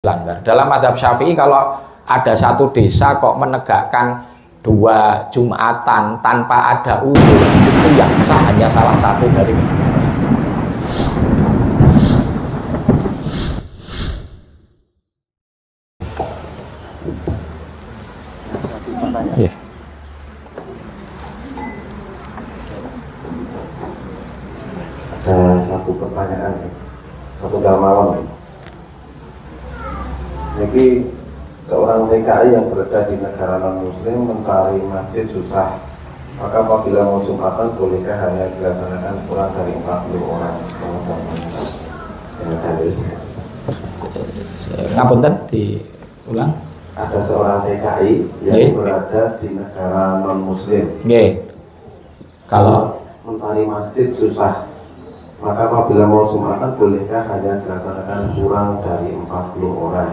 dilanggar. Dalam mazhab Syafi'i kalau ada satu desa kok menegakkan 2 Jumatan tanpa ada uzur, itu yang sah hanya salah satu dari satu pertanyaan, satu gamawan. Jadi seorang TKI yang berada di negara non-muslim mencari masjid susah, maka apabila mau Jumatan bolehkah hanya dilaksanakan kurang dari 40 orang? Ngapunten diulang. Ada seorang TKI yang berada di negara non-muslim. Kalau mencari masjid susah, maka apabila mau Jumatan bolehkah hanya dilaksanakan kurang dari 40 orang?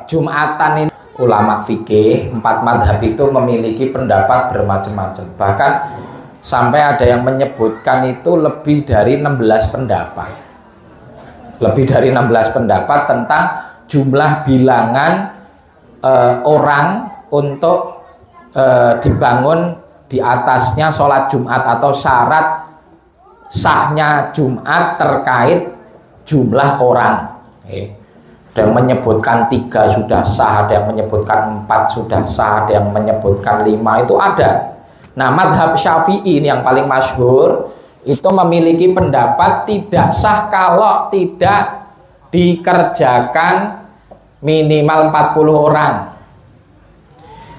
Jumatan ini ulama fikih 4 madhab itu memiliki pendapat bermacam-macam, bahkan sampai ada yang menyebutkan itu lebih dari 16 pendapat tentang jumlah bilangan orang untuk dibangun di atasnya sholat Jumat atau syarat sahnya Jumat terkait jumlah orang. Ada yang menyebutkan 3 sudah sah, ada yang menyebutkan 4 sudah sah, ada yang menyebutkan 5, itu ada. Nah, madhab Syafi'i ini yang paling masyhur itu memiliki pendapat tidak sah kalau tidak dikerjakan minimal 40 orang.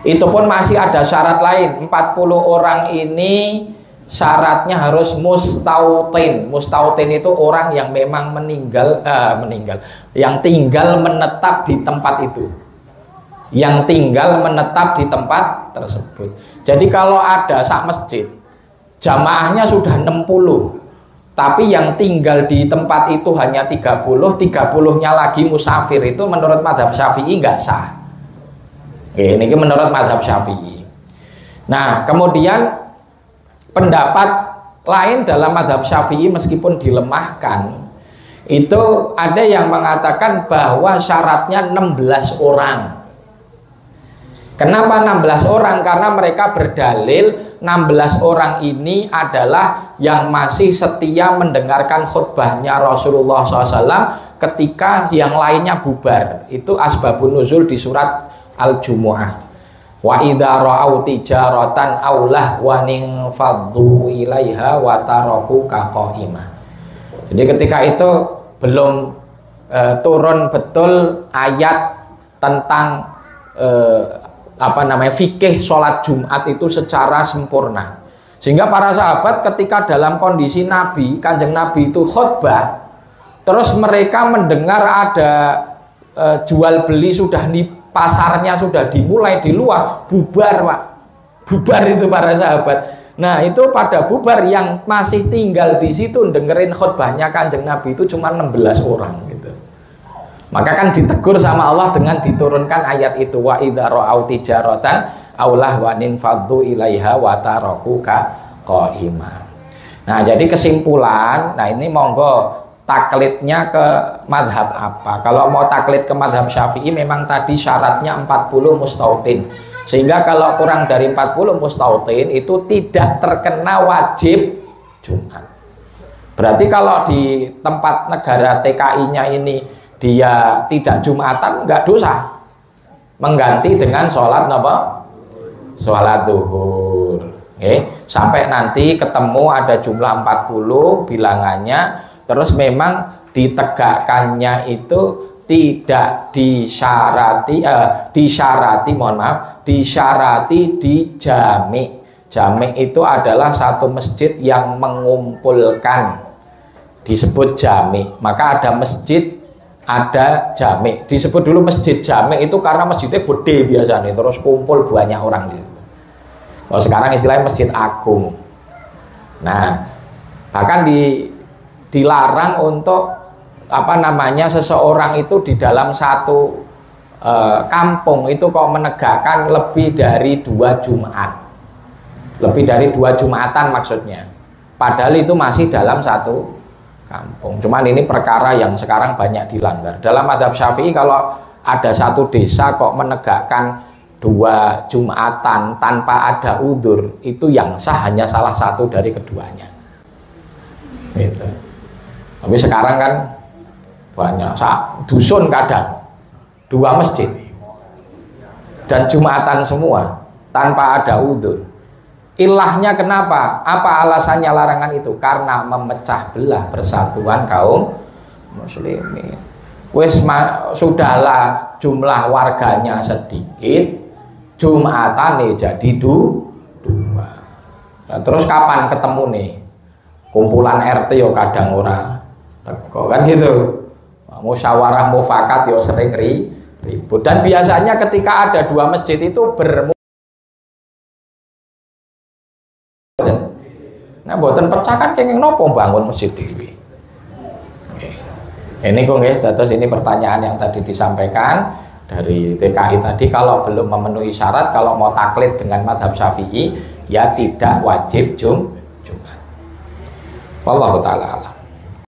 Itu pun masih ada syarat lain. 40 orang ini syaratnya harus mustautin. Mustautin itu orang yang memang yang tinggal menetap di tempat itu, tersebut. Jadi kalau ada sak masjid jamaahnya sudah 60, tapi yang tinggal di tempat itu hanya 30-nya lagi musafir, itu menurut mazhab Syafi'i nggak sah. Ini menurut mazhab Syafi'i. Nah, kemudian pendapat lain dalam mazhab Syafi'i meskipun dilemahkan, itu ada yang mengatakan bahwa syaratnya 16 orang. Kenapa 16 orang? Karena mereka berdalil 16 orang ini adalah yang masih setia mendengarkan khutbahnya Rasulullah SAW ketika yang lainnya bubar. Itu asbabun nuzul di surat Al-Jumu'ah. Wa idza ra'au tijaratan aw lahwan faddu ilaiha wa tarakuka qa'imah. Jadi ketika itu belum turun betul ayat tentang fikih sholat Jumat itu secara sempurna, sehingga para sahabat ketika dalam kondisi Kanjeng Nabi itu khutbah, terus mereka mendengar ada jual beli sudah di pasarnya sudah dimulai di luar, bubar Pak, bubar itu para sahabat. Nah, itu pada bubar, yang masih tinggal di situ dengerin khutbahnya Kanjeng Nabi itu cuma 16 orang gitu. Maka kan ditegur sama Allah dengan diturunkan ayat itu, wa idza ra'au tijaratan aw lahwan faddu ilaiha wa tarakuka qa'imah. Nah, jadi kesimpulan, nah ini monggo taklidnya ke madhab apa. Kalau mau taklid ke madhab Syafi'i memang tadi syaratnya 40 mustautin, sehingga kalau kurang dari 40 mustautin itu tidak terkena wajib Jumat. Berarti kalau di tempat negara TKI-nya ini dia tidak Jumatan, nggak dosa, mengganti dengan sholat zuhur. Sampai nanti ketemu ada jumlah 40 bilangannya, terus memang ditegakkannya itu tidak disyarati di jami'. Jami' itu adalah satu masjid yang mengumpulkan, disebut jami'. Maka ada masjid, ada jami'. Disebut dulu masjid jami' itu karena masjidnya gede biasanya, terus kumpul banyak orang di situ. Kalau sekarang istilahnya masjid agung. Nah, bahkan dilarang untuk seseorang itu di dalam satu kampung itu kok menegakkan lebih dari 2 Jumat, lebih dari 2 Jumatan maksudnya, padahal itu masih dalam satu kampung. Cuman ini perkara yang sekarang banyak dilanggar. Dalam mazhab Syafi'i kalau ada satu desa kok menegakkan 2 Jumatan tanpa ada udzur, itu yang sah hanya salah satu dari keduanya. Gitu. Tapi sekarang kan banyak dusun kadang 2 masjid dan Jumatan semua tanpa ada udzur. Ilahnya kenapa? Apa alasannya larangan itu? Karena memecah belah persatuan kaum muslimin. Wes sudahlah jumlah warganya sedikit, Jumatane jadi 2. Nah, terus kapan ketemu nih? Kumpulan RT yo kadang ora teko kan gitu. Musyawarah mufakat yo sering ribut. Dan biasanya ketika ada 2 masjid itu nah, buatan pecah kan kenging nopo bangun masjid dewi. Ini kok nggih, terus ini pertanyaan yang tadi disampaikan dari TKI tadi, kalau belum memenuhi syarat, kalau mau taklid dengan mazhab Syafi'i ya tidak wajib Jumat. Wallahu taala alam.